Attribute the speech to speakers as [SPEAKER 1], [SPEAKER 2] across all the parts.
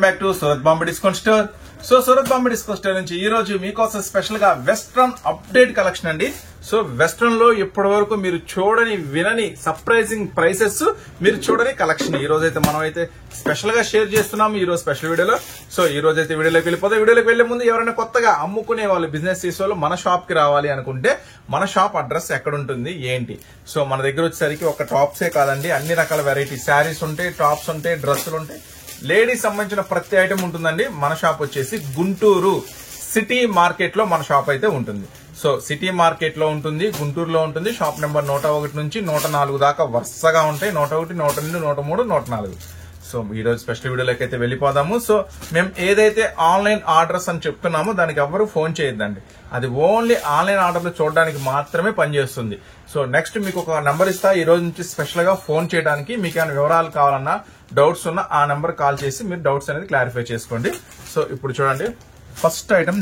[SPEAKER 1] Back to Surat Bombay discount store. So Surat Bombay discount store నుంచి ఈ రోజు మీకోసం స్పెషల్ గా వెస్ట్రన్ అప్డేట్ కలెక్షన్ అండి. సో వెస్ట్రన్ లో ఇప్పటి వరకు మీరు చూడని వినని సర్ప్రైజింగ్ ప్రైసెస్ మీరు చూడని కలెక్షన్ ఈ రోజు అయితే మనం అయితే స్పెషల్ గా షేర్ చేస్తున్నాము ఈ రోజు స్పెషల్ వీడియోలో. సో ఈ రోజు అయితే వీడియోలోకి వెళ్ళిపోతే వీడియోలోకి వెళ్లే ముందు ఎవరైనా కొత్తగా అమ్ముకునే వాళ్ళు బిజినెస్ చేసే వాళ్ళు మన షాప్ కి రావాలి అనుకుంటే మన షాప్ అడ్రస్ ఎక్కడ ఉంటుంది ఏంటి. సో మన దగ్గర వచ్చేసరికి ఒక టాప్సే కాదండి, అన్ని రకాల వెరైటీ శారీస్ ఉంటాయి, టాప్స్ ఉంటాయి, డ్రెస్సులు ఉంటాయి, లేడీస్ సంబంధించిన ప్రతి ఐటమ్ ఉంటుందండి. మన షాప్ వచ్చేసి గుంటూరు సిటీ మార్కెట్ లో మన షాప్ అయితే ఉంటుంది. సో సిటీ మార్కెట్ లో ఉంటుంది, గుంటూరులో ఉంటుంది. షాప్ నెంబర్ 101 నుంచి 104 దాకా వరుసగా ఉంటాయి. 101, 102, 103, 104. సో ఈ రోజు స్పెషల్ వీడియోలోకి అయితే వెళ్ళిపోదాము. సో మేము ఏదైతే ఆన్లైన్ ఆర్డర్స్ అని చెప్తున్నామో దానికి ఎవరు ఫోన్ చేయొద్దండి, అది ఓన్లీ ఆన్లైన్ ఆర్డర్లు చూడడానికి మాత్రమే పనిచేస్తుంది. సో నెక్స్ట్ మీకు ఒక నెంబర్ ఇస్తా, ఈ రోజు నుంచి స్పెషల్ గా ఫోన్ చేయడానికి. మీకు ఏమైనా వివరాలు కావాలన్నా డౌట్స్ ఉన్నా ఆ నెంబర్ కాల్ చేసి మీరు డౌట్స్ అనేది క్లారిఫై చేసుకోండి. సో ఇప్పుడు చూడండి, ఫస్ట్ ఐటమ్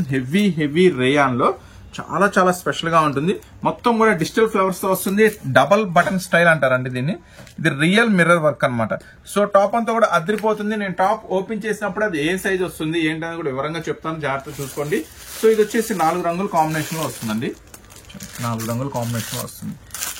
[SPEAKER 1] హెవీ రేయాన్ లో చాలా చాలా స్పెషల్ గా ఉంటుంది. మొత్తం కూడా డిజిటల్ ఫ్లవర్స్ తో వస్తుంది. డబల్ బటన్ స్టైల్ అంటారండి దీన్ని. ఇది రియల్ మిర్రర్ వర్క్ అన్నమాట. సో టాప్ అంతా కూడా అదిరిపోతుంది. నేను టాప్ ఓపెన్ చేసినప్పుడు అది ఏ సైజ్ వస్తుంది ఏంటని కూడా వివరంగా చెప్తాను, జాగ్రత్తగా చూసుకోండి. సో ఇది వచ్చేసి 4 రంగుల కాంబినేషన్ లో వస్తుందండి. 4 రంగుల కాంబినేషన్ లో వస్తుంది.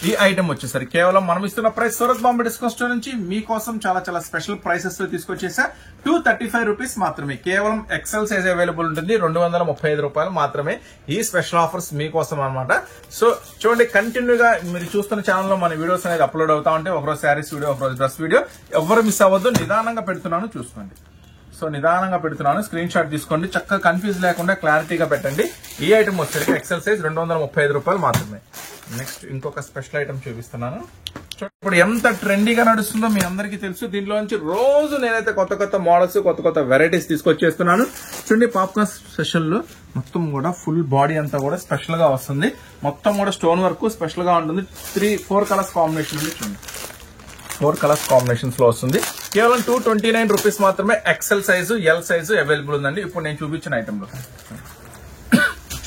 [SPEAKER 1] ఈ ఐటమ్ వచ్చేసరికి కేవలం మనం ఇస్తున్న price Surat Bombay discount store నుంచి మీకోసం చాలా చాలా స్పెషల్ ప్రైసెస్ తో తీసుకొచ్చేసా. 235 రూపీస్ మాత్రమే. కేవలం ఎక్సెల్ సైజ్ అవైలబుల్ ఉంటుంది. 235 రూపాయలు మాత్రమే ఈ స్పెషల్ ఆఫర్స్ మీకోసం అన్నమాట. సో చూడండి, కంటిన్యూగా మీరు చూస్తున్న ఛానల్ లో మన వీడియోస్ అనేది అప్లోడ్ అవుతా ఉంటాయి. ఒకరోజు శారీస్ వీడియో, ఒకరోజు డ్రెస్ వీడియో. ఎవరు మిస్ అవ్వద్దు, నిదానంగా పెడుతున్నాను చూసుకోండి. సో నిదానంగా పెడుతున్నాను, స్క్రీన్ షాట్ తీసుకోండి. చక్కగా కన్ఫ్యూజ్ లేకుండా క్లారిటీగా పెట్టండి. ఈ ఐటమ్ వచ్చేసరికి ఎక్సెల్ సైజ్ 235 రూపాయలు మాత్రమే. నెక్స్ట్ ఇంకొక స్పెషల్ ఐటమ్ చూపిస్తున్నాను. ఇప్పుడు ఎంత ట్రెండీగా నడుస్తుందో మీ అందరికీ తెలుసు. దీంట్లో నుంచి రోజు నేనైతే కొత్త కొత్త మోడల్స్, కొత్త కొత్త వెరైటీస్ తీసుకొచ్చేస్తున్నాను. చూడండి, పాప్కార్న్ స్పెషల్ లో మొత్తం కూడా ఫుల్ బాడీ అంతా కూడా స్పెషల్ గా వస్తుంది. మొత్తం కూడా స్టోన్ వర్క్ స్పెషల్ గా ఉంటుంది. 4 కలర్స్ కాంబినేషన్ ఉంది. చూడండి, 4 కలర్స్ కాంబినేషన్స్ లో వస్తుంది. కేవలం 229 రూపీస్ మాత్రమే. XL size, L size available ఉందండి. ఇప్పుడు నేను చూపించిన ఐటమ్ లో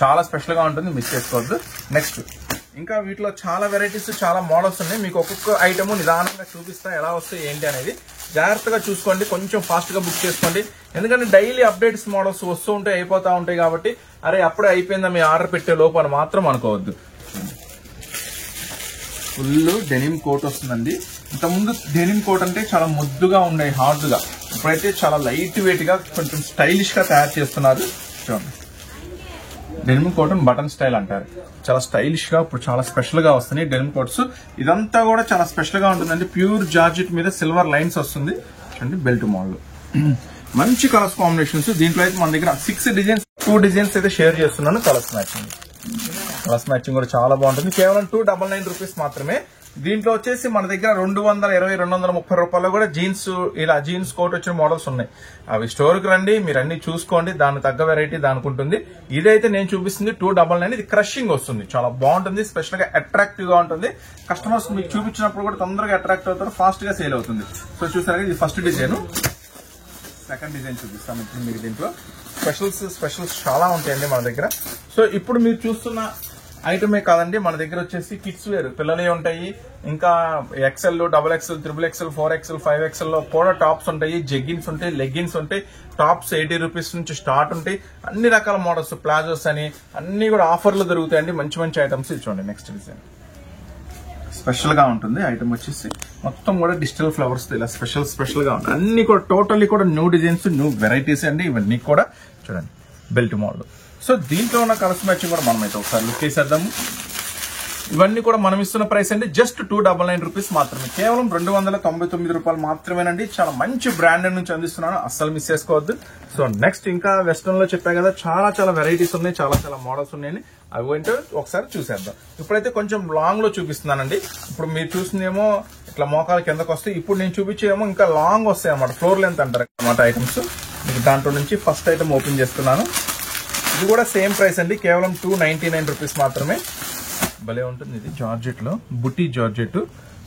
[SPEAKER 1] చాలా స్పెషల్ గా ఉంటుంది, మిస్ చేసుకోవద్దు. నెక్స్ట్ ఇంకా వీటిలో చాలా వెరైటీస్, చాలా మోడల్స్ ఉన్నాయి. మీకు ఒక్కొక్క ఐటమ్ నిదానంగా చూపిస్తా ఎలా వస్తాయి ఏంటి అనేది. జాగ్రత్తగా చూసుకోండి, కొంచెం ఫాస్ట్ గా బుక్ చేసుకోండి. ఎందుకంటే డైలీ అప్డేట్స్ మోడల్స్ వస్తూ ఉంటాయి, అయిపోతా ఉంటాయి. కాబట్టి అరే అప్పుడే అయిపోయిందా మీ ఆర్డర్ పెట్టే లోపు అని మాత్రం అనుకోవద్దు. ఫుల్ డెనిమ్ కోట్ వస్తుందండి. ఇంతకుముందు డెనిమ్ కోట్ అంటే చాలా ముద్దుగా ఉండే, హార్డ్ గా. ఇప్పుడైతే చాలా లైట్ వెయిట్ గా కొంచెం స్టైలిష్ గా తయారు చేస్తున్నారు. చూడండి, డెనిమ్ కోట్ బటన్ స్టైల్ అంటారు. చాలా స్టైలిష్ గా ఇప్పుడు చాలా స్పెషల్ గా వస్తున్నాయి డెనిమ్ కోట్స్. ఇదంతా కూడా చాలా స్పెషల్ గా ఉంటుందండి. ప్యూర్ జార్జెట్ మీద సిల్వర్ లైన్స్ వస్తుంది. చూడండి, బెల్ట్ మోడల్, మంచి కలర్స్ కాంబినేషన్స్. దీంట్లో అయితే మన దగ్గర 6 డిజైన్స్, 2 డిజైన్స్ అయితే షేర్ చేస్తున్నాను. కలర్స్ మ్యాచింగ్ కూడా చాలా బాగుంటుంది. కేవలం 299 రూపీస్ మాత్రమే. దీంట్లో వచ్చేసి మన దగ్గర 220, 230 రూపాయలు కూడా జీన్స్, ఇలా జీన్స్ కోట్ వచ్చిన మోడల్స్ ఉన్నాయి. అవి స్టోర్ కి రండి, మీరు అన్ని చూసుకోండి. దాని తగ్గ వెరైటీ దానికి ఉంటుంది. ఇదైతే నేను చూపిస్తుంది 299. ఇది క్రషింగ్ వస్తుంది, చాలా బాగుంటుంది. స్పెషల్ గా అట్రాక్టివ్ గా ఉంటుంది. కస్టమర్స్ మీకు చూపించినప్పుడు కూడా తొందరగా అట్రాక్ట్ అవుతారు, ఫాస్ట్ గా సేల్ అవుతుంది. సో చూసారా, ఇది ఫస్ట్ డిజైన్. సెకండ్ డిజైన్ చూపిస్తాను ఇప్పుడు మీకు. దీంట్లో స్పెషల్స్ చాలా ఉంటాయండి మన దగ్గర. సో ఇప్పుడు మీరు చూస్తున్న ఐటమే కాదండి, మన దగ్గర వచ్చేసి కిడ్స్ వేర్ పిల్లలే ఉంటాయి. ఇంకా XL, XXL, XXL, 4XL, 5XL లో కూడా టాప్స్ ఉంటాయి, జెగ్గిన్స్ ఉంటాయి, లెగ్గిన్స్ ఉంటాయి. టాప్స్ 80 రూపీస్ నుంచి స్టార్ట్ ఉంటాయి. అన్ని రకాల మోడల్స్, ప్లాజోస్ అని అన్ని కూడా ఆఫర్లు దొరుకుతాయండి. మంచి మంచి ఐటమ్స్. చూడండి, నెక్స్ట్ డిజైన్ స్పెషల్ గా ఉంటుంది. ఐటమ్ వచ్చేసి మొత్తం కూడా డిజిటల్ ఫ్లవర్స్ ఇలా స్పెషల్ గా ఉంటాయి. అన్ని కూడా టోటల్లీ కూడా న్యూ డిజైన్స్, న్యూ వెరైటీస్ అండి ఇవన్నీ కూడా. చూడండి, బెల్ట్ మోడల్. సో దీంట్లో ఉన్న కలర్స్ మ్యాచింగ్ కూడా మనం అయితే ఒకసారి లుక్ వేసేద్దాము. ఇవన్నీ కూడా మనం ఇస్తున్న ప్రైస్ అండి జస్ట్ 299 రూపీస్ మాత్రమే. కేవలం 299 రూపాయలు మాత్రమేనండి. చాలా మంచి బ్రాండ్ నుంచి అందిస్తున్నాను, అస్సలు మిస్ చేసుకోవద్దు. సో నెక్స్ట్ ఇంకా వెస్టర్న్ లో చెప్పా కదా, చాలా చాలా వెరైటీస్ ఉన్నాయి, చాలా చాలా మోడల్స్ ఉన్నాయని. అవి ఏంటో ఒకసారి చూసేద్దాం. ఇప్పుడైతే కొంచెం లాంగ్ లో చూపిస్తున్నానండి. ఇప్పుడు మీరు చూసిందేమో ఇట్లా మోకాల కిందకు వస్తాయి. ఇప్పుడు నేను చూపించేమో ఇంకా లాంగ్ వస్తాయి అన్నమాట, ఫ్లోర్ లెంత్ అంటారు అన్నమాట ఐటమ్స్. మీకు దాంట్లో నుంచి ఫస్ట్ ఐటమ్ ఓపెన్ చేస్తున్నాను. ఇది కూడా సేమ్ ప్రైస్ అండి, కేవలం 299 రూపీస్ మాత్రమే. భలే ఉంటుంది. ఇది జార్జెట్ లో, బుటీ జార్జెట్,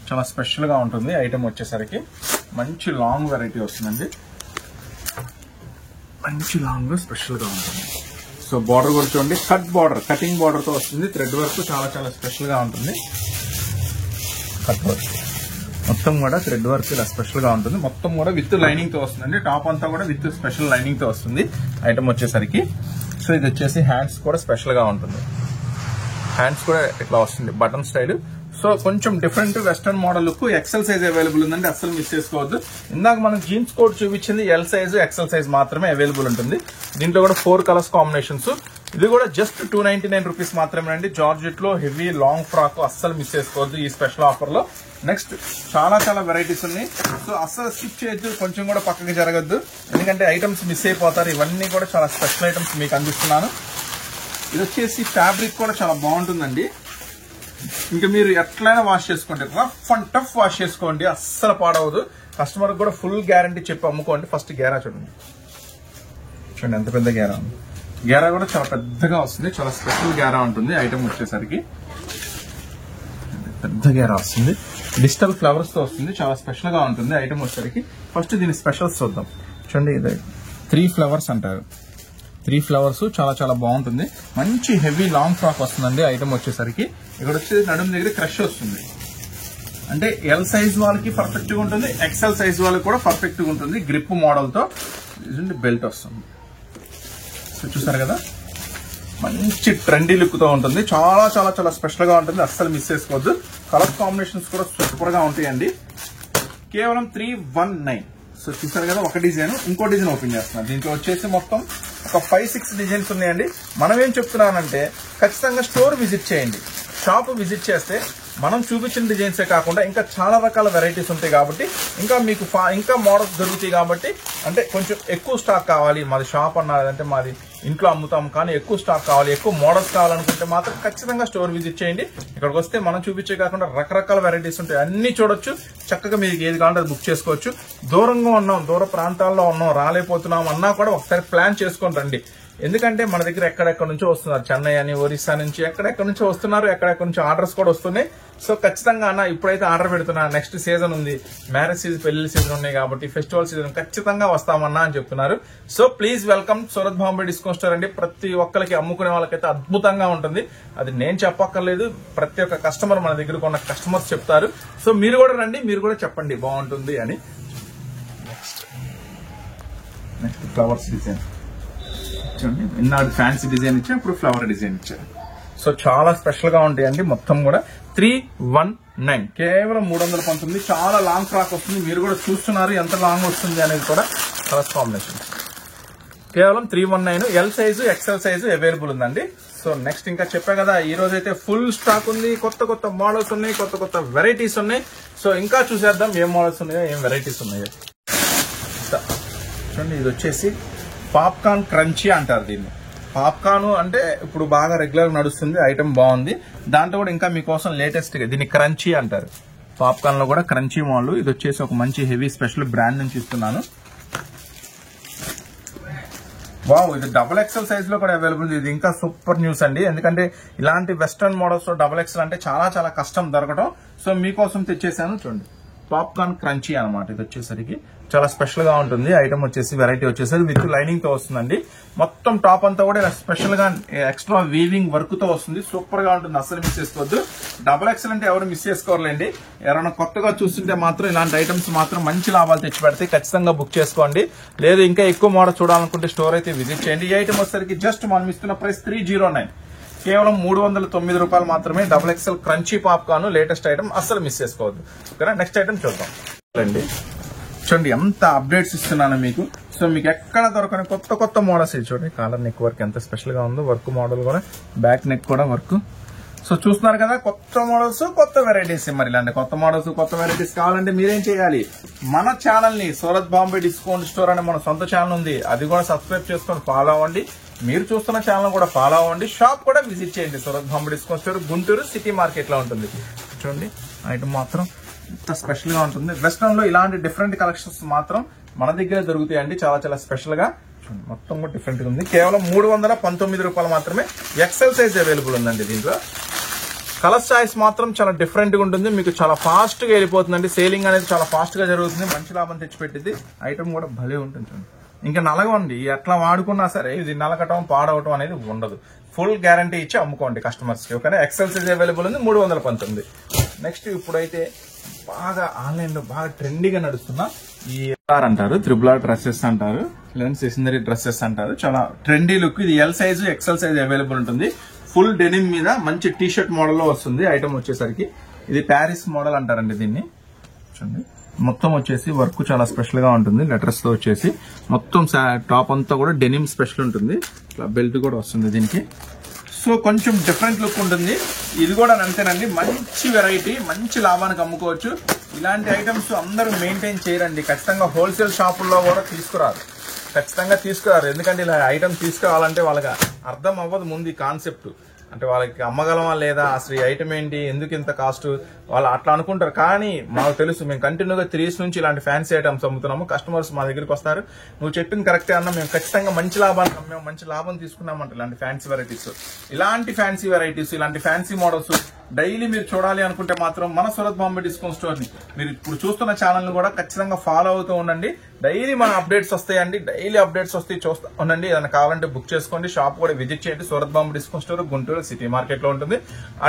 [SPEAKER 1] చాలా స్పెషల్ గా ఉంటుంది. ఐటమ్ వచ్చేసరికి మంచి లాంగ్ వెరైటీ వస్తుందండి. మంచి లాంగ్ స్పెషల్ గా ఉంటుంది. సో బార్డర్ కూడా చూడండి, కటింగ్ బార్డర్ తో వస్తుంది. థ్రెడ్ వర్క్ చాలా చాలా స్పెషల్ గా ఉంటుంది. కట్ వర్క్ మొత్తం కూడా థ్రెడ్ వర్క్ ఇలా స్పెషల్ గా ఉంటుంది. మొత్తం కూడా విత్ లైనింగ్ తో వస్తుందండి. టాప్ అంతా కూడా విత్ స్పెషల్ లైనింగ్ తో వస్తుంది ఐటమ్ వచ్చేసరికి. సో ఇది వచ్చేసి హ్యాండ్స్ కూడా స్పెషల్ గా ఉంటుంది. హ్యాండ్స్ కూడా ఇట్లా వస్తుంది బటన్ స్టైల్. సో కొంచెం different western model look. XL size available ఉందండి, అస్సలు మిస్ చేసుకోవద్దు. ఇందాక మనం జీన్స్ కోట్ చూపించింది ఎల్ సైజ్, ఎక్సెల్ సైజ్ మాత్రమే అవైలబుల్ ఉంటుంది. దీంట్లో కూడా 4 కలర్స్ కాంబినేషన్స్. ఇది కూడా జస్ట్ 299 రూపీస్ మాత్రమే అండి. జార్జెట్ లో హెవీ లాంగ్ ఫ్రాక్, అస్సలు మిస్ చేసుకోవద్దు ఈ స్పెషల్ ఆఫర్ లో. నెక్స్ట్ చాలా వెరైటీస్ ఉన్నాయి. సో అస్సలు స్కిప్ చేయొద్దు, కొంచెం కూడా పక్కకి జరగద్దు, ఎందుకంటే ఐటమ్స్ మిస్ అయిపోతారు. ఇవన్నీ కూడా చాలా స్పెషల్ ఐటమ్స్ మీకు అందిస్తున్నాను. ఇది వచ్చేసి ఫ్యాబ్రిక్ కూడా చాలా బాగుంటుందండి. ఇంకా మీరు ఎట్లయినా వాష్ చేసుకోండి, రఫ్ అండ్ టఫ్ వాష్ చేసుకోండి, అస్సలు పాడవదు. కస్టమర్ కూడా ఫుల్ గ్యారంటీ చెప్పి అమ్ముకోండి. ఫస్ట్ గేరా చూడండి ఎంత పెద్ద గేరా ఉంది. గేరా కూడా చాలా పెద్దగా వస్తుంది, చాలా స్పెషల్ గేరా ఉంటుంది. ఐటమ్ వచ్చేసరికి పెద్ద గేరా వస్తుంది, డిజిటల్ ఫ్లవర్స్ తో వస్తుంది, చాలా స్పెషల్ గా ఉంటుంది ఐటమ్ వచ్చేసరికి. ఫస్ట్ దీని స్పెషల్స్ చూద్దాం. చూడండి ఇది 3 ఫ్లవర్స్ అంటారు. 3 ఫ్లవర్స్ చాలా బాగుంటుంది. మంచి హెవీ లాంగ్ ఫ్రాక్ వస్తుందండి ఐటమ్ వచ్చేసరికి. ఇక్కడ వచ్చేసి నడుము దగ్గర క్రష్ వస్తుంది, అంటే ఎల్ సైజ్ వాళ్ళకి పర్ఫెక్ట్ గా ఉంటుంది, ఎక్సెల్ సైజ్ వాళ్ళకి కూడా పర్ఫెక్ట్ గా ఉంటుంది. గ్రిప్ మోడల్ తో బెల్ట్ వస్తుంది. సో చూసారు కదా, మంచి ట్రెండీ లుక్ తో ఉంటుంది. చాలా స్పెషల్ గా ఉంటుంది, అస్సలు మిస్ చేసుకోవద్దు. కలర్ కాంబినేషన్స్ కూడా సూపర్ గా ఉంటాయండి. కేవలం 319. సో చూసారు కదా, ఒక డిజైన్, ఇంకో డిజైన్ ఓపెన్ చేస్తున్నాను. దీంట్లో వచ్చేసి మొత్తం ఒక 5-6 డిజైన్స్ ఉన్నాయండి. మనం ఏం చెప్తున్నానంటే ఖచ్చితంగా స్టోర్ విజిట్ చేయండి. షాప్ విజిట్ చేస్తే మనం చూపించిన డిజైన్సే కాకుండా ఇంకా చాలా రకాల వెరైటీస్ ఉంటాయి కాబట్టి, ఇంకా మీకు ఇంకా మోడల్స్ దొరుకుతాయి కాబట్టి, అంటే కొంచెం ఎక్కువ స్టాక్ కావాలి, మాది షాప్ అన్నారంటే మాది ఇంట్లో అమ్ముతాం కానీ ఎక్కువ స్టాక్ కావాలి, ఎక్కువ మోడల్స్ కావాలనుకుంటే మాత్రం ఖచ్చితంగా స్టోర్ విజిట్ చేయండి. ఇక్కడికి వస్తే మనం చూపించే కాకుండా రకరకాల వెరైటీస్ ఉంటాయి, అన్ని చూడొచ్చు. చక్కగా మీకు ఏది కావాలంటే అది బుక్ చేసుకోవచ్చు. దూరంగా ఉన్నాం, దూర ప్రాంతాల్లో ఉన్నాం, రాలేకపోతున్నాం అన్నా కూడా ఒకసారి ప్లాన్ చేసుకొని రండి. ఎందుకంటే మన దగ్గర ఎక్కడెక్కడ నుంచో వస్తున్నారు, చెన్నై అని, ఒరిస్సా నుంచి ఎక్కడెక్కడ నుంచో వస్తున్నారు, ఎక్కడెక్కడ నుంచి ఆర్డర్స్ కూడా వస్తున్నాయి. సో ఖచ్చితంగా అన్న ఇప్పుడైతే ఆర్డర్ పెడుతున్నా, నెక్స్ట్ సీజన్ ఉంది, మ్యారేజ్ సీజన్, పెళ్లి సీజన్ ఉన్నాయి కాబట్టి ఫెస్టివల్ సీజన్ ఖచ్చితంగా వస్తామన్నా అని చెప్తున్నారు. So please welcome Surat Bombay discount store అండి. ప్రతి ఒక్కరికి అమ్ముకునే వాళ్ళకైతే అద్భుతంగా ఉంటుంది, అది నేను చెప్పక్కర్లేదు, ప్రతి ఒక్క కస్టమర్ మన దగ్గర ఉన్న కస్టమర్స్ చెప్తారు. సో మీరు కూడా రండి, మీరు కూడా చెప్పండి బాగుంటుంది అని. నెక్స్ట్ ఫ్లవర్స్ డిజైన్ చూడండి, ఇన్నాడు ఫ్యాన్సీ డిజైన్ ఇచ్చారు, ఇప్పుడు ఫ్లవర్ డిజైన్ ఇచ్చారు. సో చాలా స్పెషల్ గా ఉంటాయండి. మొత్తం కూడా 319, కేవలం 319. చాలా లాంగ్ ఫ్రాక్ వస్తుంది, మీరు కూడా చూస్తున్నారు ఎంత లాంగ్ వస్తుంది అనేది కూడా. కలర్ కాంబినేషన్ కేవలం 319. L size, XL size available ఉందండి. సో నెక్స్ట్ ఇంకా చెప్పా కదా, ఈ రోజు అయితే ఫుల్ స్టాక్ ఉంది, కొత్త మోడల్స్ ఉన్నాయి, కొత్త వెరైటీస్ ఉన్నాయి. సో ఇంకా చూసేద్దాం ఏం మోడల్స్ ఉన్నాయో, ఏం వెరైటీస్ ఉన్నాయో. చూడండి, ఇది వచ్చేసి పాప్కార్న్ క్రంచీ అంటారు దీన్ని. పాప్కార్న్ అంటే ఇప్పుడు బాగా రెగ్యులర్ నడుస్తుంది, ఐటమ్ బాగుంది. దాంట్లో కూడా ఇంకా మీకోసం లేటెస్ట్ గా దీన్ని క్రంచీ అంటారు. పాప్కార్న్ లో కూడా క్రంచీ మోడల్. ఇది వచ్చేసి ఒక మంచి హెవీ స్పెషల్ బ్రాండ్ నుంచి ఇస్తున్నాను. వావ్, ఇది డబుల్ ఎక్స్ఎల్ సైజ్ లో కూడా అవైలబుల్. ఇది ఇంకా సూపర్ న్యూస్ అండి, ఎందుకంటే ఇలాంటి వెస్టర్న్ మోడల్స్ లో డబుల్ ఎక్స్ఎల్ అంటే చాలా కష్టం దొరకడం. సో మీకోసం తెచ్చేసాను. చూడండి, పాప్కార్న్ క్రంచీ అనమాట. ఇది వచ్చేసరికి చాలా స్పెషల్ గా ఉంటుంది. ఐటమ్ వచ్చేసి వెరైటీ వచ్చేసరికి విత్ లైనింగ్ తో వస్తుందండి. మొత్తం టాప్ అంతా కూడా ఇలా స్పెషల్ గా ఎక్స్ట్రా వీవింగ్ వర్క్ తో వస్తుంది, సూపర్ గా ఉంటుంది, అస్సలు మిస్ చేసుకోవద్దు. డబుల్ ఎక్స్ఎల్ అంటే ఎవరు మిస్ చేసుకోవాలండి. ఎవరైనా కొత్తగా చూస్తుంటే మాత్రం ఇలాంటి ఐటమ్స్ మాత్రం మంచి లాభాలు తెచ్చి పెడితే ఖచ్చితంగా బుక్ చేసుకోండి. లేదు ఇంకా ఎక్కువ మోడల్ చూడాలనుకుంటే స్టోర్ అయితే విజిట్ చేయండి. ఈ ఐటమ్ వచ్చేసరికి జస్ట్ మనం ఇస్తున్న ప్రైస్ 309, కేవలం 309 రూపాయలు మాత్రమే. Double XL crunchy popcorn latest item, అస్సలు మిస్ చేసుకోవద్దు. ఓకేనా, నెక్స్ట్ ఐటమ్ చూద్దాం. చూడండి ఎంత అప్డేట్స్ ఇస్తున్నాను మీకు. సో మీకు ఎక్కడ దొరకని కొత్త మోడల్స్. ఇది చూడండి, కాలర్ నెక్ వర్క్ ఎంత స్పెషల్ గా ఉందో, వర్క్ మోడల్ కూడా, బ్యాక్ నెక్ కూడా వర్క్. సో చూస్తున్నారు కదా, కొత్త మోడల్స్, కొత్త వెరైటీస్. మరి ఇలాంటి కొత్త మోడల్స్, కొత్త వెరైటీస్ కావాలంటే మీరేం చేయాలి, మన ఛానల్ ని సూరత్ బాంబే డిస్కౌంట్ స్టోర్ అనే మన సొంత ఛానల్ ఉంది, అది కూడా సబ్స్క్రైబ్ చేసుకొని ఫాలో అవ్వండి. మీరు చూస్తున్న ఛానల్ కూడా ఫాలో అవ్వండి. షాప్ కూడా విజిట్ చేయండి. Surat Bombay discount store Guntur city market లో ఉంటుంది. చూడండి, ఐటమ్ మాత్రం ఇంత స్పెషల్ గా ఉంటుంది. వెస్టర్న్ లో ఇలాంటి డిఫరెంట్ కలెక్షన్స్ మాత్రం మన దగ్గర దొరుకుతాయండి, చాలా స్పెషల్ గా. మొత్తం కూడా డిఫరెంట్ గా ఉంది. కేవలం 319 రూపాయలు మాత్రమే. ఎక్సెల్ సైజ్ అవైలబుల్ ఉందండి. దీంట్లో కలర్ చాయిస్ మాత్రం చాలా డిఫరెంట్ గా ఉంటుంది, మీకు చాలా ఫాస్ట్ గా వెళ్ళిపోతుందండి. సేలింగ్ అనేది చాలా ఫాస్ట్ గా జరుగుతుంది, మంచి లాభం తెచ్చిపెట్టింది. ఐటమ్ కూడా భలే ఉంటుంది. ఇంకా నలగండి, ఎట్లా వాడుకున్నా సరే ఇది నలగటం పాడవటం అనేది ఉండదు. ఫుల్ గ్యారంటీ ఇచ్చి అమ్ముకోండి కస్టమర్స్ కి. ఓకేనా, ఎక్సెల్ సైజ్ అవైలబుల్ ఉంది, 319. నెక్స్ట్ ఇప్పుడైతే బాగా ఆన్లైన్ లో బాగా ట్రెండీగా నడుస్తున్న ఈ అంటారు, త్రిబుల్ ఆర్ డ్రెస్సెస్ అంటారు, లేదంటే సెషనరీ డ్రెస్సెస్ అంటారు. చాలా ట్రెండీ లుక్. ఇది L size XL size available ఉంటుంది. ఫుల్ డెనిమ్ మీద మంచి టీ షర్ట్ మోడల్ లో వస్తుంది. ఐటమ్ వచ్చేసరికి ఇది ప్యారిస్ మోడల్ అంటారండి దీన్ని. చూడండి, మొత్తం వచ్చేసి వర్క్ చాలా స్పెషల్ గా ఉంటుంది. లెటర్స్ తో వచ్చేసి మొత్తం టాప్ అంతా కూడా డెనిమ్ స్పెషల్ ఉంటుంది. ఇట్లా బెల్ట్ కూడా వస్తుంది దీనికి. సో కొంచెం డిఫరెంట్ లుక్ ఉంటుంది. ఇది కూడా అంతేనండి, మంచి వెరైటీ, మంచి లాభానికి అమ్ముకోవచ్చు. ఇలాంటి ఐటమ్స్ అందరూ మెయింటైన్ చేయరండి. ఖచ్చితంగా హోల్సేల్ షాపుల్లో కూడా తీసుకురారు. ఎందుకంటే ఇలా ఐటమ్ తీసుకురావాలంటే వాళ్ళకి అర్థం అవ్వదు ముందు ఈ కాన్సెప్ట్. అంటే వాళ్ళకి అమ్మగలమా లేదా, అసలు ఈ ఐటమ్ ఏంటి, ఎందుకు ఇంత కాస్ట్, వాళ్ళు అట్లా అనుకుంటారు. కానీ మాకు తెలుసు, మేము కంటిన్యూగా 3 years నుంచి ఇలాంటి ఫ్యాన్సీ ఐటమ్స్ అమ్ముతున్నాము. కస్టమర్స్ మా దగ్గరికి వస్తారు, నువ్వు చెప్పింది కరెక్టే అన్న, మేము ఖచ్చితంగా మంచి లాభానికి అమ్మాము, మంచి లాభం తీసుకున్నామంట. ఇలాంటి ఫ్యాన్సీ వెరైటీస్, ఇలాంటి ఫ్యాన్సీ మోడల్స్ డైలీ మీరు చూడాలి అనుకుంటే మాత్రం మన సూరత్ బాంబే డిస్కౌంట్ స్టోర్ ని మీరు ఇప్పుడు చూస్తున్న ఛానల్ ని కూడా ఖచ్చితంగా ఫాలో అవుతూ ఉండండి. డైలీ మన అప్డేట్స్ వస్తాయండి, డైలీ అప్డేట్స్ వస్తాయి, చూస్తూ ఉండండి. ఏదైనా కావాలంటే బుక్ చేసుకోండి. షాప్ కూడా విజిట్ చేయండి. Surat Bombay discount store Guntur city market లో ఉంటుంది.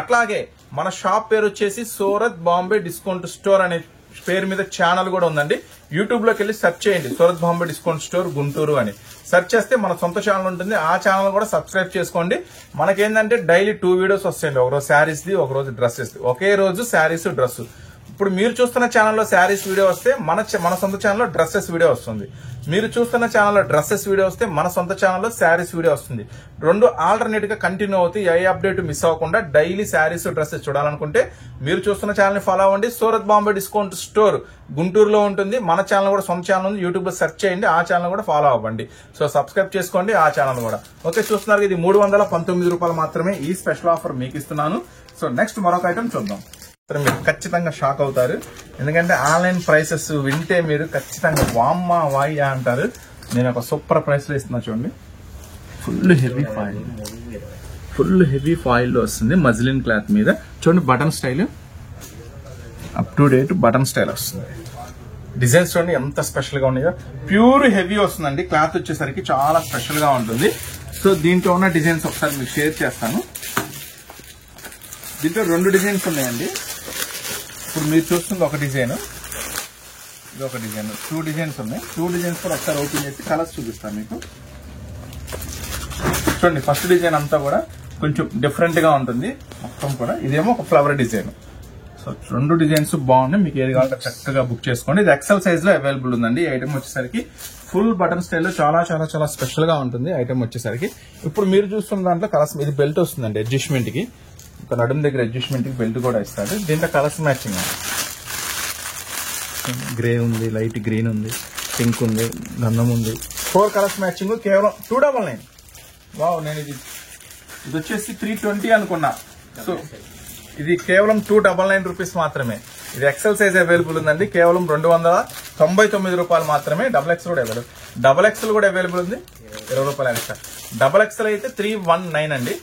[SPEAKER 1] అట్లాగే మన షాప్ పేరు వచ్చేసి సూరత్ బాంబే డిస్కౌంట్ స్టోర్ అనే పేరు మీద ఛానల్ కూడా ఉందండి. యూట్యూబ్ లోకి వెళ్ళి సెర్చ్ చేయండి, సూరత్ బాంబే డిస్కౌంట్ స్టోర్ గుంటూరు అని సెర్చ్ చేస్తే మన సొంత ఛానల్ ఉంటుంది. ఆ ఛానల్ కూడా సబ్స్క్రైబ్ చేసుకోండి. మనకేంటంటే డైలీ 2 వీడియోస్ వస్తాయండి. ఒకరోజు శారీస్ ది, ఒకరోజు డ్రెస్సెస్ ది. ఒకే రోజు శారీస్ డ్రెస్. ఇప్పుడు మీరు చూస్తున్న ఛానల్లో శారీస్ వీడియో వస్తే మన సొంత ఛానల్లో డ్రెస్సెస్ వీడియో వస్తుంది. మీరు చూస్తున్న ఛానల్లో డ్రెస్సెస్ వీడియో వస్తే మన సొంత ఛానల్లో శారీస్ వీడియో వస్తుంది. 2 ఆల్టర్నేట్ గా కంటిన్యూ అవుతాయి. ఏ అప్డేట్ మిస్ అవ్వకుండా డైలీ శారీస్ డ్రెస్సెస్ చూడాలనుకుంటే మీరు చూస్తున్న ఛానల్ ని ఫాలో అవ్వండి. సూరత్ బాంబే డిస్కౌంట్ స్టోర్ గుంటూరులో ఉంటుంది. మన ఛానల్ కూడా సొంత ఛానల్ ఉంది. యూట్యూబ్ లో సెర్చ్ చేయండి, ఆ ఛానల్ కూడా ఫాలో అవ్వండి. సో సబ్స్క్రైబ్ చేసుకోండి ఆ ఛానల్ కూడా. ఓకే, చూస్తున్నారు, ఇది 319 రూపాయలు మాత్రమే. ఈ స్పెషల్ ఆఫర్ మీకు ఇస్తున్నాను. సో నెక్స్ట్ మరొక ఐటమ్ చూద్దాం. మీరు ఖచ్చితంగా షాక్ అవుతారు. ఎందుకంటే ఆన్లైన్ ప్రైసెస్ వింటే మీరు ఖచ్చితంగా వామ్మా వాయ్యా అంటారు. నేను ఒక సూపర్ ప్రైస్ లో ఇస్తున్నా చూడండి. ఫుల్ హెవీ ఫాయిల్ లో వస్తుంది. మజ్లిన్ క్లాత్ మీద చూడండి, button style, up to date button style వస్తుంది. డిజైన్స్ చూడండి ఎంత స్పెషల్ గా ఉన్నాయో. ప్యూర్ హెవీ వస్తుందండి. క్లాత్ వచ్చేసరికి చాలా స్పెషల్ గా ఉంటుంది. సో దీంట్లో ఉన్న డిజైన్స్ ఒకసారి మీకు షేర్ చేస్తాను. దీంట్లో 2 డిజైన్స్ ఉన్నాయండి. ఇప్పుడు మీరు చూస్తుంది ఒక డిజైన్, ఇది ఒక డిజైన్. 2 డిజైన్స్ ఉన్నాయి. 2 డిజైన్స్ కూడా ఒకసారి ఓపెన్ చేసి కలర్స్ చూపిస్తాను మీకు. చూడండి, ఫస్ట్ డిజైన్ అంతా కూడా కొంచెం డిఫరెంట్ గా ఉంటుంది మొత్తం కూడా. ఇదేమో ఒక ఫ్లవర్ డిజైన్. సో 2 డిజైన్స్ బాగున్నాయి. మీకు ఏది కావాలంటే చక్కగా బుక్ చేసుకోండి. ఇది ఎక్సెల్ సైజ్ లో అవైలబుల్ ఉందండి. ఈ ఐటమ్ వచ్చేసరికి ఫుల్ బటన్ స్టైల్లో చాలా చాలా చాలా స్పెషల్ గా ఉంటుంది ఐటమ్ వచ్చేసరికి. ఇప్పుడు మీరు చూస్తున్న దాంట్లో కలర్స్, ఇది బెల్ట్ వస్తుందండి అడ్జస్ట్మెంట్ కి. ఒక నడుము దగ్గర అడ్జస్ట్మెంట్ కి బెల్ట్ కూడా ఇస్తాడు. దీంట్లో కలర్స్ మ్యాచింగ్ గ్రే ఉంది, లైట్ గ్రీన్ ఉంది, పింక్ ఉంది, గంధం ఉంది. 4 కలర్స్ మ్యాచింగ్ కేవలం 299. వావ్, నేను ఇది వచ్చేసి 320 అనుకున్నా. సో ఇది కేవలం 299 రూపీస్ మాత్రమే. ఇది ఎక్సెల్ సైజ్ అవైలబుల్ ఉందండి. కేవలం 299 రూపాయలు మాత్రమే. డబుల్ ఎక్స్ కూడా అవైలబుల్. డబుల్ ఎక్స్ఎల్ కూడా అవైలబుల్ ఉంది, 20 రూపాయలు ఎక్స్ట్రా. డబుల్ ఎక్స్ఎల్ అయితే 319 అండి.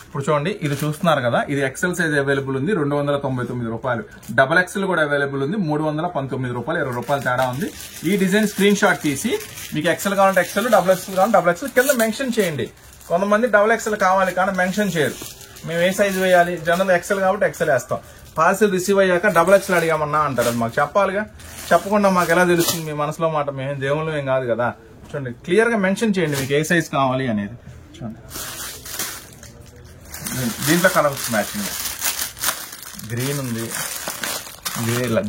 [SPEAKER 1] ఇప్పుడు చూడండి, ఇది చూస్తున్నారు కదా, ఇది ఎక్సెల్ సైజ్ అవైలబుల్ ఉంది, 299 రూపాయలు. డబుల్ ఎక్స్ఎల్ కూడా అవైలబుల్ ఉంది, 319 రూపాయలు, 20 రూపాయలు తేడా ఉంది. ఈ డిజైన్ స్క్రీన్ షాట్ తీసి మీకు ఎక్సెల్ కావాలంటే ఎక్సెల్, డబుల్ ఎక్స్ఎల్ కావాలంటే డబుల్ ఎక్స్ఎల్ కింద మెన్షన్ చేయండి. కొంతమంది డబుల్ ఎక్స్ఎల్ కావాలి కానీ మెన్షన్ చేయరు. మేము ఏ సైజ్ వేయాలి, జనరల్ ఎక్సెల్ కాబట్టి ఎక్సెల్ వేస్తాం. పార్సిల్ రిసీవ్ అయ్యాక డబుల్ ఎక్స్ఎల్ అడిగామన్నా అంటారు. అది మాకు చెప్పాలిగా. చెప్పకుండా మాకు ఎలా తెలుస్తుంది మీ మనసులో మాట? మేము దేవుళ్ళు ఏం కాదు కదా. చూడండి, క్లియర్ గా మెన్షన్ చేయండి మీకు ఏ సైజ్ కావాలి అనేది. చూడండి, దీంట్లో కలర్స్ మ్యాచింగ్ గ్రీన్ ఉంది,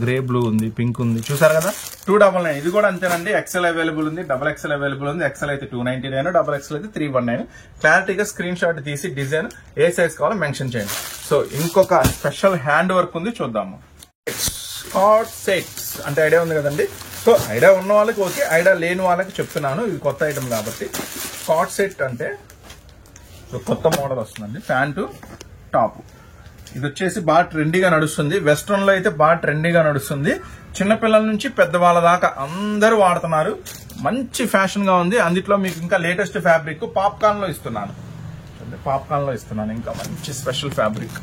[SPEAKER 1] గ్రే బ్లూ ఉంది, పింక్ ఉంది. చూసారు కదా, 299. ఇది కూడా అంతేనండి. ఎక్సెల్ అవైలబుల్ ఉంది, డబుల్ ఎక్సెల్ అవైలబుల్ ఉంది. ఎక్సెల్ అయితే 299, డబుల్ ఎక్సెల్ అయితే 319. క్లారిటీగా స్క్రీన్ షాట్ తీసి డిజైన్ ఏ సైజ్ కావాలో మెన్షన్ చేయండి. సో ఇంకొక స్పెషల్ హ్యాండ్ వర్క్ ఉంది, చూద్దాము. కార్డ్ సెట్స్ అంటే ఐడియా ఉంది కదండి. సో ఐడియా ఉన్న వాళ్ళకి ఓకే, ఐడియా లేని వాళ్ళకి చెప్తున్నాను. ఇది కొత్త ఐటమ్ కాబట్టి. కార్డ్ సెట్ అంటే కొత్త మోడల్ వస్తుందండి. Pant top. ఇది వచ్చేసి బాగా ట్రెండీగా నడుస్తుంది. వెస్ట్రన్ లో అయితే బాగా ట్రెండీగా నడుస్తుంది. చిన్నపిల్లల నుంచి పెద్దవాళ్ళ దాకా అందరూ వాడుతున్నారు. మంచి ఫ్యాషన్ గా ఉంది. అందులో మీకు ఇంకా లేటెస్ట్ ఫ్యాబ్రిక్ పాప్కార్న్ లో ఇస్తున్నాను. పాప్కార్న్ లో ఇస్తున్నాను ఇంకా మంచి స్పెషల్ ఫ్యాబ్రిక్.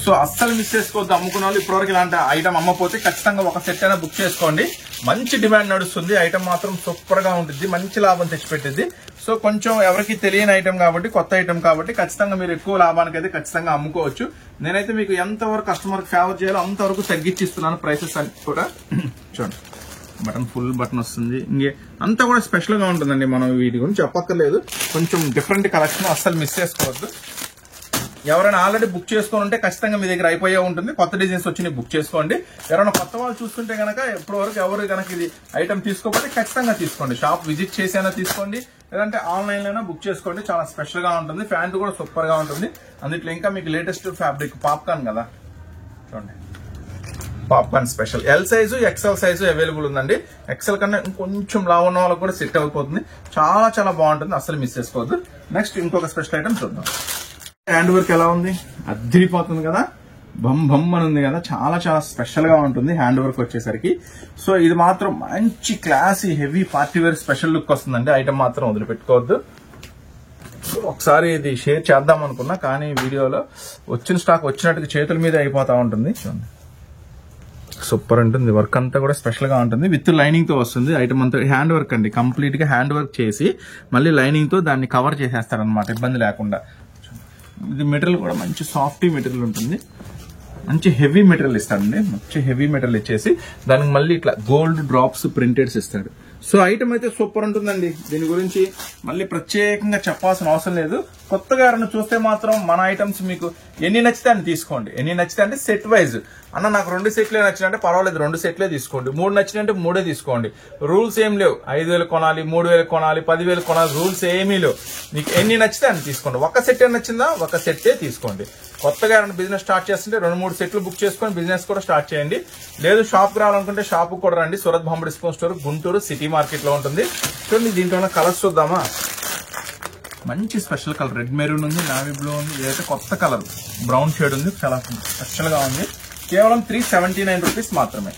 [SPEAKER 1] సో అస్సలు మిస్ చేసుకోవద్దు. అమ్ముకున్న వాళ్ళు ఇప్పటివరకు ఇలాంటి ఐటమ్ అమ్మపోతే ఖచ్చితంగా ఒక సెట్ అయినా బుక్ చేసుకోండి. మంచి డిమాండ్ నడుస్తుంది. ఐటమ్ మాత్రం సూపర్ గా ఉంటుంది, మంచి లాభం తెచ్చిపెట్టింది. సో కొంచెం ఎవరికి తెలియని ఐటమ్ కాబట్టి, కొత్త ఐటమ్ కాబట్టి ఖచ్చితంగా మీరు ఎక్కువ లాభానికి అయితే ఖచ్చితంగా అమ్ముకోవచ్చు. నేనైతే మీకు ఎంతవరకు కస్టమర్ ఫేవర్ చేయాలో అంతవరకు తగ్గించి ఇస్తున్నాను ప్రైసెస్ అని కూడా. చూడండి, బటన్ ఫుల్ బటన్ వస్తుంది. ఇంకే అంతా కూడా స్పెషల్ గా ఉంటుందండి. మనం వీటి గురించి చెప్పక్కర్లేదు. కొంచెం డిఫరెంట్ కలెక్షన్, అస్సలు మిస్ చేసుకోవద్దు. ఎవరైనా ఆల్రెడీ బుక్ చేసుకుని ఉంటే ఖచ్చితంగా మీ దగ్గర అయిపోయే ఉంటుంది. కొత్త డిజైన్స్ వచ్చి బుక్ చేసుకోండి. ఎవరైనా కొత్త వాళ్ళు చూస్తుంటే కనుక ఇప్పటి వరకు ఎవరు కనుక ఇది ఐటమ్ తీసుకోకపోతే ఖచ్చితంగా తీసుకోండి. షాప్ విజిట్ చేసైనా తీసుకోండి, లేదంటే ఆన్లైన్ లోనే బుక్ చేసుకోండి. చాలా స్పెషల్ గా ఉంటుంది. ప్యాంట్ కూడా సూపర్ గా ఉంటుంది. అందులో ఇంకా మీకు లేటెస్ట్ ఫ్యాబ్రిక్ పాప్కార్న్ కదా, చూడండి popcorn special. L size, XL size available ఉందండి. ఎక్సెల్ కన్నా ఇంకొంచెం లావు ఉన్న వాళ్ళకి కూడా సెట్ అయిపోతుంది. చాలా చాలా బాగుంటుంది, అస్సలు మిస్ చేసుకోవద్దు. నెక్స్ట్ ఇంకొక స్పెషల్ ఐటమ్ చూద్దాం. హ్యాండ్ వర్క్ ఎలా ఉంది, అద్దరిపోతుంది కదా, బమ్ బమ్ అని ఉంది కదా. చాలా చాలా స్పెషల్ గా ఉంటుంది హ్యాండ్ వర్క్ వచ్చేసరికి. సో ఇది మాత్రం మంచి classy heavy party wear special look వస్తుందండి. ఐటమ్ మాత్రం వదిలిపెట్టుకోవద్దు. ఒకసారి ఇది షేర్ చేద్దాం అనుకున్నా, కానీ వీడియోలో వచ్చిన స్టాక్ వచ్చినట్టుగా చేతుల మీద అయిపోతా ఉంటుంది. చూడండి, సూపర్ ఉంటుంది. వర్క్ అంతా కూడా స్పెషల్ గా ఉంటుంది. విత్ లైనింగ్ తో వస్తుంది. ఐటమ్ అంతా హ్యాండ్ వర్క్ అండి. కంప్లీట్ గా హ్యాండ్ వర్క్ చేసి మళ్ళీ లైనింగ్ తో దాన్ని కవర్ చేసేస్తారనమాట, ఇబ్బంది లేకుండా. ఇది మెటీరియల్ కూడా మంచి సాఫ్ట్ మెటీరియల్ ఉంటుంది. మంచి హెవీ మెటీరియల్ ఇస్తాడండి. మంచి హెవీ మెటీరియల్ ఇచ్చేసి దానికి మళ్ళీ ఇట్లా గోల్డ్ డ్రాప్స్ ప్రింటెడ్స్ ఇస్తాడు. సో ఐటమ్ అయితే సూపర్ ఉంటుందండి. దీని గురించి మళ్ళీ ప్రత్యేకంగా చెప్పాల్సిన అవసరం లేదు. కొత్తగా ఎవరైనా చూస్తే మాత్రం మన ఐటమ్స్ మీకు ఎన్ని నచ్చితే అని తీసుకోండి. ఎన్ని నచ్చితే అంటే సెట్ వైజ్. అన్న నాకు 2 సెట్లే నచ్చినంటే పర్వాలేదు, 2 సెట్లే తీసుకోండి. 3 నచ్చినంటే 3 తీసుకోండి. రూల్స్ ఏం లేవు. 5,000 కొనాలి, 3,000 కొనాలి, 10,000 కొనాలి, రూల్స్ ఏమీ లేవు. మీకు ఎన్ని నచ్చితే అని తీసుకోండి. ఒక సెట్ నచ్చిందా ఒక సెట్టే తీసుకోండి. కొత్తగా ఎవరైనా బిజినెస్ స్టార్ట్ చేస్తుంటే 2-3 సెట్లు బుక్ చేసుకొని బిజినెస్ కూడా స్టార్ట్ చేయండి. లేదు షాప్కి రావాలనుకుంటే షాప్ కూడా రండి. Surat Bombay discount store, Guntur city market లో ఉంటుంది. చూడండి, దీంట్లో కలర్స్ చూద్దామా. మంచి స్పెషల్ కలర్ రెడ్ మెరూన్ ఉంది, నావీ బ్లూ ఉంది. ఇదైతే కొత్త కలర్ బ్రౌన్ షేడ్ ఉంది. చాలా స్పెషల్ గా ఉంది. కేవలం 379 రూపీస్ మాత్రమే.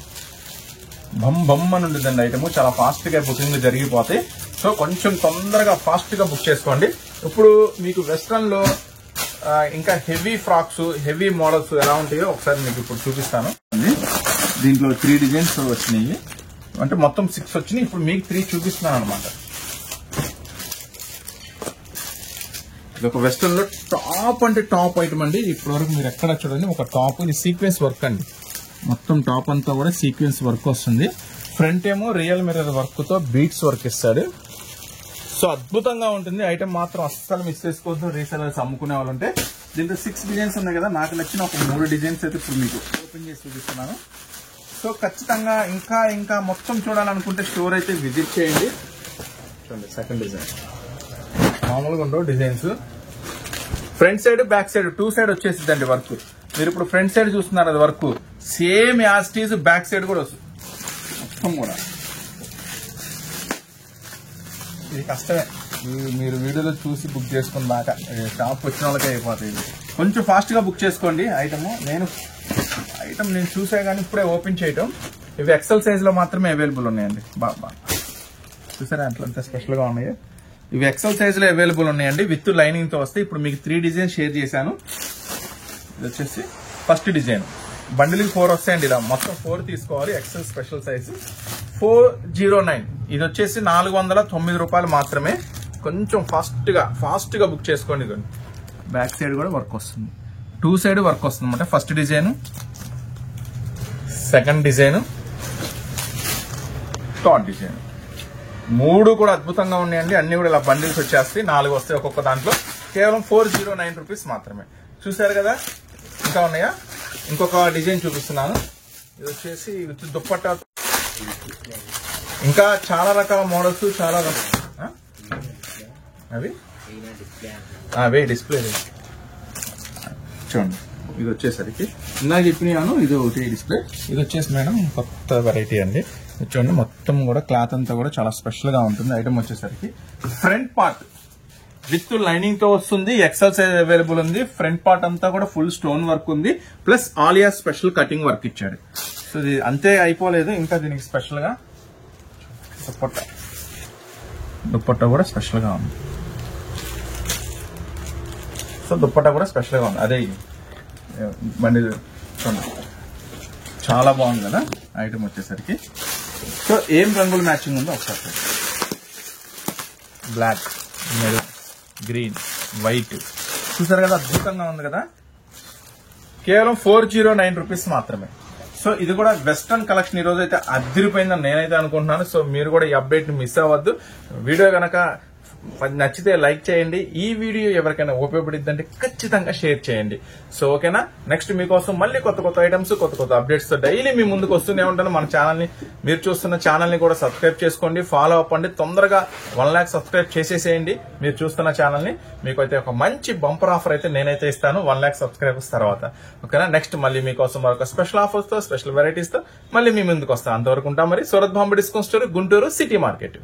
[SPEAKER 1] బమ్ బమ్ అని ఉంటుందండి ఐటమ్. చాలా ఫాస్ట్ గా బుకింగ్ జరిగిపోతాయి. సో కొంచెం తొందరగా ఫాస్ట్ గా బుక్ చేసుకోండి. ఇప్పుడు మీకు వెస్ట్రన్ లో ఇంకా హెవీ ఫ్రాక్స్, హెవీ మోడల్స్ ఎలా ఉంటాయో ఒకసారి మీకు ఇప్పుడు చూపిస్తాను. దీంట్లో 3 డిజైన్స్ వచ్చినాయి, అంటే మొత్తం 6 వచ్చినాయి. ఇప్పుడు మీకు 3 చూపిస్తున్నాను అనమాట. ఇది ఒక వెస్ట్రన్ లో టాప్ అంటే టాప్ ఐటమ్ అండి. ఇప్పటివరకు మీరు ఎక్కడ చూడండి ఒక టాప్. ఇది సీక్వెన్స్ వర్క్ అండి. మొత్తం టాప్ అంతా కూడా సీక్వెన్స్ వర్క్ వస్తుంది. ఫ్రంట్ ఏమో రియల్ మిర్రర్ వర్క్ తో బీట్స్ వర్క్ ఇస్తాడు. సో అద్భుతంగా ఉంటుంది. ఐటమ్ మాత్రం అస్సలు మిస్ చేసుకోవద్దు. రీసెలర్స్ అమ్ముకునే వాళ్ళంటే. దీంట్లో 6 డిజైన్స్ ఉన్నాయి కదా, నాకు నచ్చిన ఒక 3 డిజైన్స్ అయితే ఇప్పుడు మీకు ఓపెన్ చేసి చూపిస్తున్నాను. సో ఖచ్చితంగా ఇంకా మొత్తం చూడాలనుకుంటే స్టోర్ అయితే విజిట్ చేయండి. చూడండి, సెకండ్ డిజైన్ మామూలుగా ఉండవు designs. Front side back side 2 side వచ్చేసిందండి వర్క్. మీరు ఇప్పుడు ఫ్రంట్ సైడ్ చూస్తున్నారు, అది work same as it is. Back side కూడా వస్తుంది మొత్తం కూడా. ఇది కష్టమే, మీరు వీడియోలో చూసి బుక్ చేసుకున్న దాకా షాప్ వచ్చిన వాళ్ళకే అయిపోతుంది. కొంచెం ఫాస్ట్ గా బుక్ చేసుకోండి. ఐటమ్ నేను చూసా కానీ ఇప్పుడే ఓపెన్ చేయటం. ఇవి ఎక్సెల్ సైజ్ లో మాత్రమే అవైలబుల్ ఉన్నాయండి. బాబా చూసారా ఎంత స్పెషల్ గా ఉన్నాయి. ఇవి ఎక్సెల్ సైజ్ లో అవైలబుల్ ఉన్నాయండి. విత్ లైనింగ్ తో వస్తాయి. ఇప్పుడు మీకు 3 డిజైన్ షేర్ చేశాను. ఇది వచ్చేసి ఫస్ట్ డిజైన్. బండిల్కి 4 వస్తాయండి. ఇలా మొత్తం 4 తీసుకోవాలి. XL special size 409. ఇది వచ్చేసి 409 రూపాయలు మాత్రమే. కొంచెం ఫాస్ట్ గా బుక్ చేసుకోండి. ఇది బ్యాక్ సైడ్ కూడా వర్క్ వస్తుంది, 2 సైడ్ వర్క్ వస్తుంది అనమాట. First design, second design, third design. 3 కూడా అద్భుతంగా ఉన్నాయండి. అన్ని కూడా ఇలా బండిల్స్ వచ్చేస్తాయి. 4 వస్తాయి ఒక్కొక్క దాంట్లో. కేవలం 409 రూపీస్ మాత్రమే. చూసారు కదా, ఇంకా ఉన్నాయా? ఇంకొక డిజైన్ చూపిస్తున్నాను. ఇది వచ్చేసి విత్ దుప్పట్టా. ఇంకా చాలా రకాల మోడల్స్, చాలా అవి డిస్ప్లే చూడండి. ఇది వచ్చేసరికి ఇందాక చెప్పినాను, ఇది ఒకటి డిస్ప్లే. ఇది వచ్చేసి మేడం కొత్త వెరైటీ అండి. చూడండి, మొత్తం కూడా క్లాత్ అంతా కూడా చాలా స్పెషల్ గా ఉంటుంది. ఐటమ్ వచ్చేసరికి ఫ్రంట్ పార్ట్ విత్ లైనింగ్ తో వస్తుంది. ఎక్సెల్ సైజ్ అవైలబుల్ ఉంది. ఫ్రంట్ పార్ట్ అంతా కూడా ఫుల్ స్టోన్ వర్క్ ఉంది. Plus Alia special cutting work ఇచ్చాడు. సో ఇది అంతే అయిపోలేదు, ఇంకా దీనికి స్పెషల్ గా దుప్పట్టా కూడా స్పెషల్ గా ఉంది. సో దుప్పట్టా కూడా స్పెషల్ గా ఉంది. అదే బండి చూడండి, చాలా బాగుంది కదా ఐటమ్ వచ్చేసరికి. సో ఏం రంగులు మ్యాచింగ్ ఉందో ఒకసారి, బ్లాక్, మెరూన్, గ్రీన్, వైట్, చూసారు కదా అద్భుతంగా ఉంది కదా. కేవలం 409 రూపీస్ మాత్రమే. సో ఇది కూడా వెస్ట్రన్ కలెక్షన్ ఈ రోజు అయితే అదిరిపోయిందని నేనైతే అనుకుంటున్నాను. సో మీరు కూడా ఈ అప్డేట్ ని మిస్ అవ్వద్దు. వీడియో కనుక నచ్చితే లైక్ చేయండి. ఈ వీడియో ఎవరికైనా ఉపయోగపడిద్దంటే ఖచ్చితంగా షేర్ చేయండి. సో ఓకేనా, నెక్స్ట్ మీకోసం మళ్ళీ కొత్త కొత్త ఐటమ్స్, కొత్త కొత్త అప్డేట్స్ తో డైలీ మీ ముందుకు వస్తూనే ఉంటాను. మన ఛానల్ ని, మీరు చూస్తున్న ఛానల్ ని కూడా సబ్స్క్రైబ్ చేసుకోండి, ఫాలో అవ్వండి. తొందరగా 1 lakh సబ్స్క్రైబ్ చేసేసేయండి మీరు చూస్తున్న ఛానల్ ని. మీకు అయితే ఒక మంచి బంపర్ ఆఫర్ అయితే నేనైతే ఇస్తాను 1 lakh సబ్స్క్రైబర్స్ తర్వాత. ఓకేనా, నెక్స్ట్ మళ్ళీ మీకోసం మరొక స్పెషల్ ఆఫర్స్ తో, స్పెషల్ వెరైటీస్ తో మళ్ళీ మీ ముందుకు వస్తాను. అంతవరకు ఉంటాం మరి. Surat Bombay discount store, Guntur city market.